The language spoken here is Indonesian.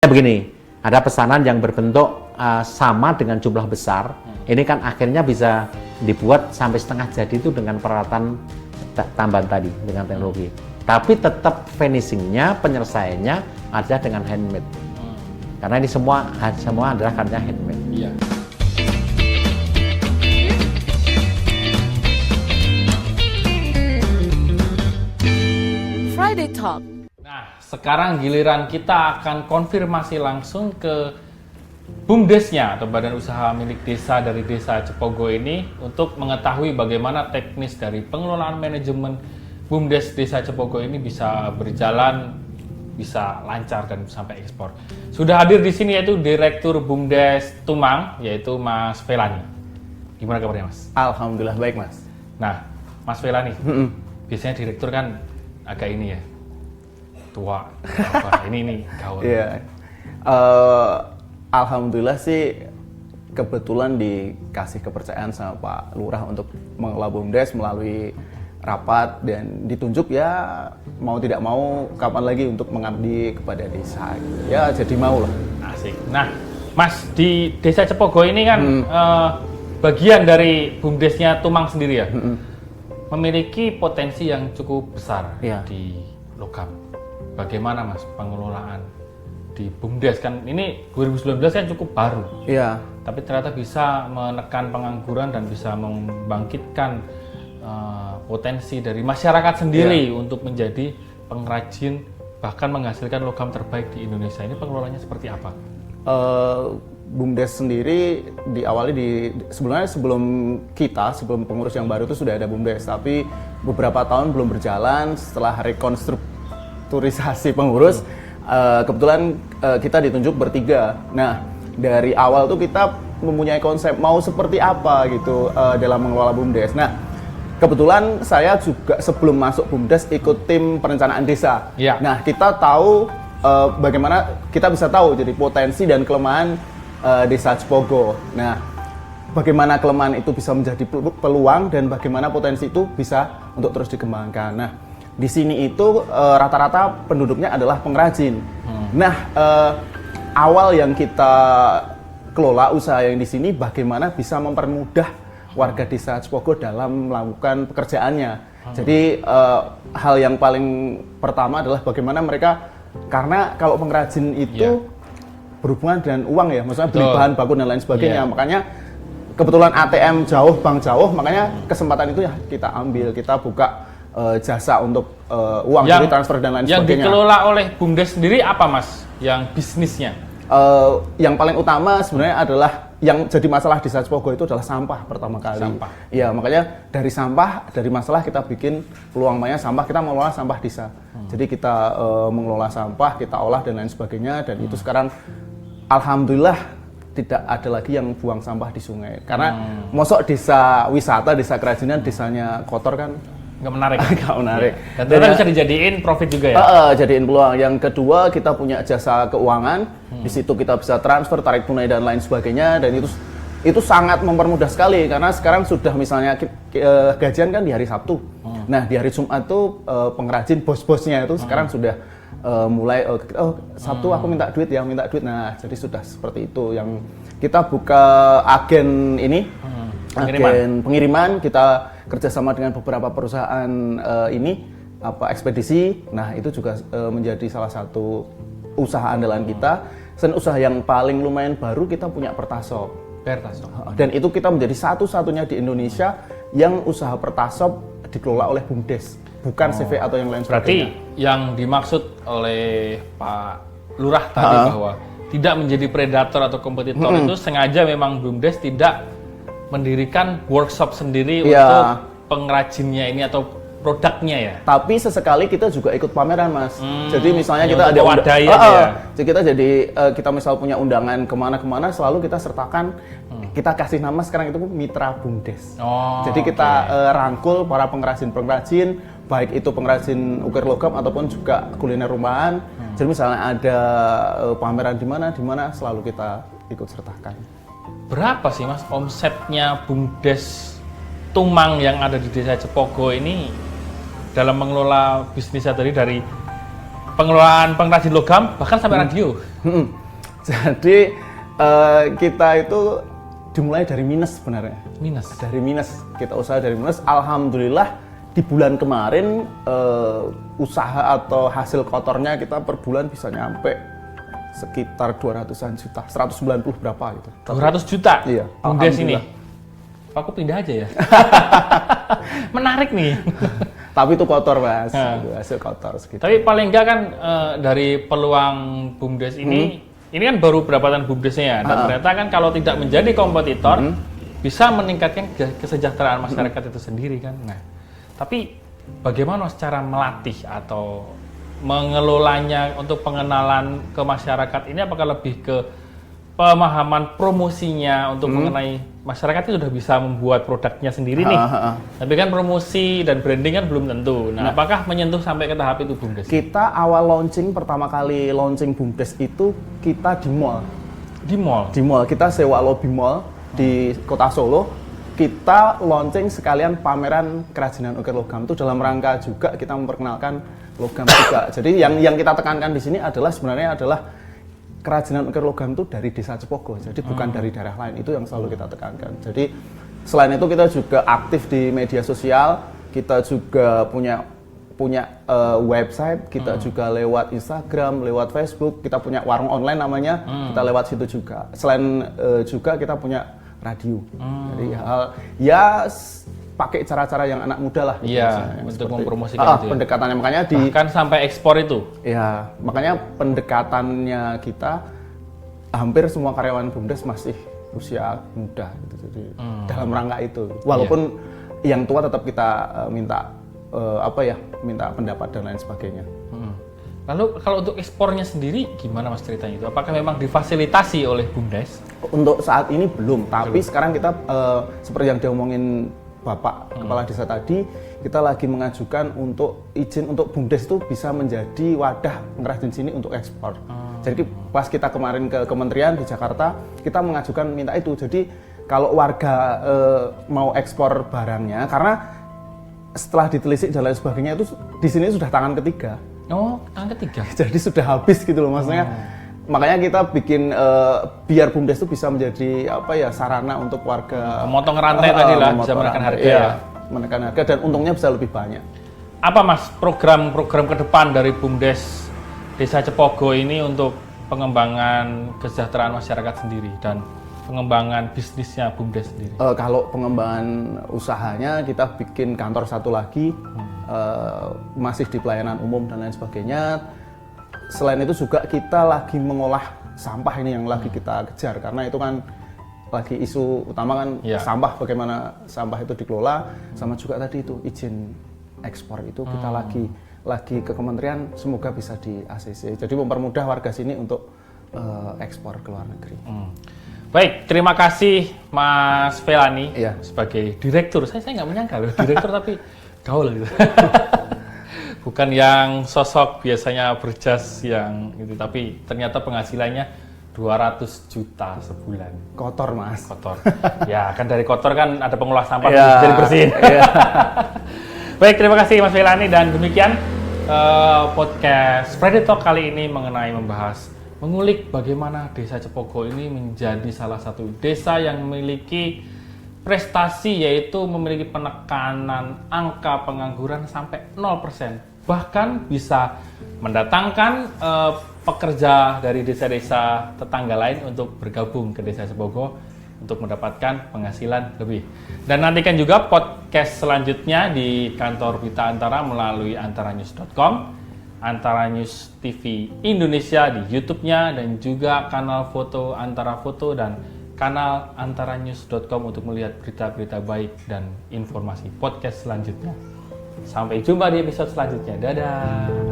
Begini, ada pesanan yang berbentuk sama dengan jumlah besar. Ini kan akhirnya bisa dibuat sampai setengah jadi itu dengan peralatan tambahan tadi, dengan teknologi. Tapi tetap finishingnya, penyelesaiannya ada dengan handmade. Karena ini semua adalah karya handmade. Iya. Friday Talk. Nah, sekarang giliran kita akan konfirmasi langsung ke BUMDes-nya atau Badan Usaha Milik Desa dari Desa Cepogo ini untuk mengetahui bagaimana teknis dari pengelolaan manajemen BUMDes Desa Cepogo ini bisa berjalan, bisa lancar dan sampai ekspor. Sudah hadir di sini yaitu Direktur BUMDes Tumang, yaitu Mas Felani. Gimana kabarnya, Mas? Alhamdulillah baik, Mas. Nah, Mas Felani, biasanya direktur kan agak ini ya, tua, apa, ini gaul. Iya. Alhamdulillah sih kebetulan dikasih kepercayaan sama Pak Lurah untuk mengelola BUMDes melalui rapat dan ditunjuk ya mau tidak mau kapan lagi untuk mengabdi kepada desa. Ya jadi mau lah. Asik. Nah, Mas di Desa Cepogo ini kan bagian dari BUMDesnya Tumang sendiri ya, memiliki potensi yang cukup besar Iya. di logam. Bagaimana Mas pengelolaan di BUMDes kan ini 2019 kan cukup baru, Iya. tapi ternyata bisa menekan pengangguran dan bisa membangkitkan potensi dari masyarakat sendiri untuk menjadi pengrajin bahkan menghasilkan logam terbaik di Indonesia. Ini pengelolaannya seperti apa? BUMDes sendiri diawali sebelum pengurus yang baru itu sudah ada BUMDes, tapi beberapa tahun belum berjalan. Setelah rekonstrukturisasi pengurus, kebetulan kita ditunjuk bertiga. Nah, dari awal tuh kita mempunyai konsep mau seperti apa gitu dalam mengelola BUMDes. Nah, kebetulan saya juga sebelum masuk BUMDes ikut tim perencanaan desa. Ya. Nah, kita tahu bagaimana kita bisa tahu jadi potensi dan kelemahan Desa Cepogo. Nah, bagaimana kelemahan itu bisa menjadi peluang dan bagaimana potensi itu bisa untuk terus dikembangkan. Nah, di sini itu rata-rata penduduknya adalah pengrajin. Nah, awal yang kita kelola usaha yang di sini bagaimana bisa mempermudah warga Desa Cepogo dalam melakukan pekerjaannya. Jadi hal yang paling pertama adalah bagaimana mereka, karena kalau pengrajin itu berhubungan dengan uang ya, maksudnya beli bahan baku dan lain sebagainya. Makanya kebetulan ATM jauh, bank jauh, makanya kesempatan itu ya kita ambil, kita buka jasa untuk uang, jadi transfer dan lain sebagainya. Yang dikelola oleh BUMDes sendiri apa Mas? Yang bisnisnya? Yang paling utama sebenarnya adalah yang jadi masalah Desa Cepogo itu adalah sampah pertama kali. Sampah. Iya, makanya dari sampah, dari masalah kita bikin peluang banyak sampah, kita mengelola sampah desa. Jadi kita mengelola sampah, kita olah dan lain sebagainya, dan itu sekarang alhamdulillah tidak ada lagi yang buang sampah di sungai. Karena mosok desa wisata, desa kerajinan, desanya kotor kan Nggak menarik. nggak menarik. Dan ternyata bisa dijadiin profit juga ya? Jadiin peluang. Yang kedua, kita punya jasa keuangan. Di situ kita bisa transfer, tarik tunai dan lain sebagainya. Dan itu sangat mempermudah sekali karena sekarang sudah misalnya gajian kan di hari Sabtu. Nah, di hari Jumat tuh pengrajin bos-bosnya itu sekarang sudah mulai Sabtu aku minta duit. Nah, jadi sudah seperti itu. Yang kita buka agen ini, agen pengiriman, kita kerjasama dengan beberapa perusahaan ekspedisi. Nah, itu juga menjadi salah satu usaha andalan kita. Dan usaha yang paling lumayan baru, kita punya Pertasop. Dan itu kita menjadi satu-satunya di Indonesia yang usaha Pertasop dikelola oleh BUMDes, bukan CV atau yang lain sebagainya. Berarti yang dimaksud oleh Pak Lurah tadi bahwa tidak menjadi predator atau kompetitor itu sengaja memang BUMDes tidak mendirikan workshop sendiri untuk pengrajinnya ini atau produknya ya. Tapi sesekali kita juga ikut pameran, Mas. Jadi misalnya kita ada kita misal punya undangan kemana-kemana, selalu kita sertakan, kita kasih nama sekarang itu Mitra BUMDes. Jadi kita rangkul para pengrajin-pengrajin, baik itu pengrajin ukir logam ataupun juga kuliner rumahan. Jadi misalnya ada pameran di mana selalu kita ikut sertakan. Berapa sih Mas omsetnya BUMDes Tumang yang ada di Desa Cepogo ini dalam mengelola bisnisnya tadi, dari pengelolaan pengrajin logam, bahkan sampai radio. Jadi kita itu dimulai dari minus sebenarnya. Minus. Dari minus, kita usaha dari minus. Alhamdulillah di bulan kemarin usaha atau hasil kotornya kita per bulan bisa nyampe sekitar 200-an juta, 190 berapa gitu. 200 juta? Iya. BUMDes ini? Alhamdulillah. Aku pindah aja ya? Menarik nih. Tapi itu kotor Mas, itu hasil kotor segitu. Tapi paling enggak kan dari peluang BUMDes ini kan baru berapa tahun BUMDesnya ya, dan ternyata kan kalau tidak menjadi kompetitor, bisa meningkatkan kesejahteraan masyarakat itu sendiri kan. Nah, tapi bagaimana cara melatih atau mengelolanya untuk pengenalan ke masyarakat ini, apakah lebih ke pemahaman promosinya untuk mengenai masyarakat itu sudah bisa membuat produknya sendiri nih. Tapi kan promosi dan branding kan belum tentu. Nah, apakah menyentuh sampai ke tahap itu BUMDes? Kita awal launching, pertama kali launching BUMDes itu kita di mall. Di mall? Di mall, kita sewa lobby mall di Kota Solo. Kita launching sekalian pameran kerajinan ukir logam itu dalam rangka juga kita memperkenalkan logam juga. Jadi yang kita tekankan di sini adalah sebenarnya adalah kerajinan ukir logam itu dari Desa Cepogo, jadi bukan dari daerah lain. Itu yang selalu kita tekankan. Jadi selain itu kita juga aktif di media sosial, kita juga punya website, kita juga lewat Instagram, lewat Facebook, kita punya warung online namanya, kita lewat situ juga. Selain juga kita punya radio. Jadi pakai cara-cara yang anak muda lah. Iya, untuk mempromosikan itu. Pendekatannya makanya bahkan sampai ekspor itu. Ya, makanya pendekatannya kita hampir semua karyawan BUMDes masih usia muda gitu. Jadi dalam rangka itu. Walaupun yang tua tetap kita minta minta pendapat dan lain sebagainya. Lalu kalau untuk ekspornya sendiri gimana Mas ceritanya itu? Apakah memang difasilitasi oleh BUMDes? Untuk saat ini belum, tapi sekarang kita seperti yang diomongin Bapak Kepala Desa tadi, kita lagi mengajukan untuk izin untuk BUMDes itu bisa menjadi wadah pengrajin sini untuk ekspor. Jadi pas kita kemarin ke kementerian di Jakarta, kita mengajukan minta itu. Jadi kalau warga mau ekspor barangnya, karena setelah ditelisik dan lain sebagainya itu di sini sudah tangan ketiga. Oh, tangan ketiga. Jadi sudah habis gitu loh maksudnya. Makanya kita bikin biar BUMDes itu bisa menjadi sarana untuk warga memotong rantai tadi lah, bisa menekan harga ya. Menekan harga dan untungnya bisa lebih banyak. Apa Mas program-program ke depan dari BUMDes Desa Cepogo ini untuk pengembangan kesejahteraan masyarakat sendiri dan pengembangan bisnisnya BUMDes sendiri? Kalau pengembangan usahanya kita bikin kantor satu lagi, masih di pelayanan umum dan lain sebagainya. Selain itu juga kita lagi mengolah sampah ini yang lagi kita kejar, karena itu kan lagi isu utama kan sampah, bagaimana sampah itu dikelola, sama juga tadi itu izin ekspor itu kita lagi ke kementerian, semoga bisa di ACC. Jadi mempermudah warga sini untuk ekspor ke luar negeri. Baik, terima kasih Mas Felani sebagai direktur. Saya nggak menyangka loh direktur tapi gaul gitu. Bukan yang sosok biasanya berjas yang itu, tapi ternyata penghasilannya 200 juta sebulan. Kotor Mas. Kotor. Ya kan dari kotor kan ada pengolah sampah bisa dibersihin. Baik, terima kasih Mas Felani, dan demikian podcast Friday Talk kali ini mengulik bagaimana Desa Cepogo ini menjadi salah satu desa yang memiliki prestasi, yaitu memiliki penekanan angka pengangguran sampai 0%. Bahkan bisa mendatangkan pekerja dari desa-desa tetangga lain untuk bergabung ke Desa Cepogo untuk mendapatkan penghasilan lebih. Dan nantikan juga podcast selanjutnya di kantor Berita Antara melalui antaranews.com, Antara News TV Indonesia di YouTube-nya, dan juga kanal foto Antara Foto dan kanal antaranews.com untuk melihat berita-berita baik dan informasi podcast selanjutnya. Sampai jumpa di episode selanjutnya. Dadah.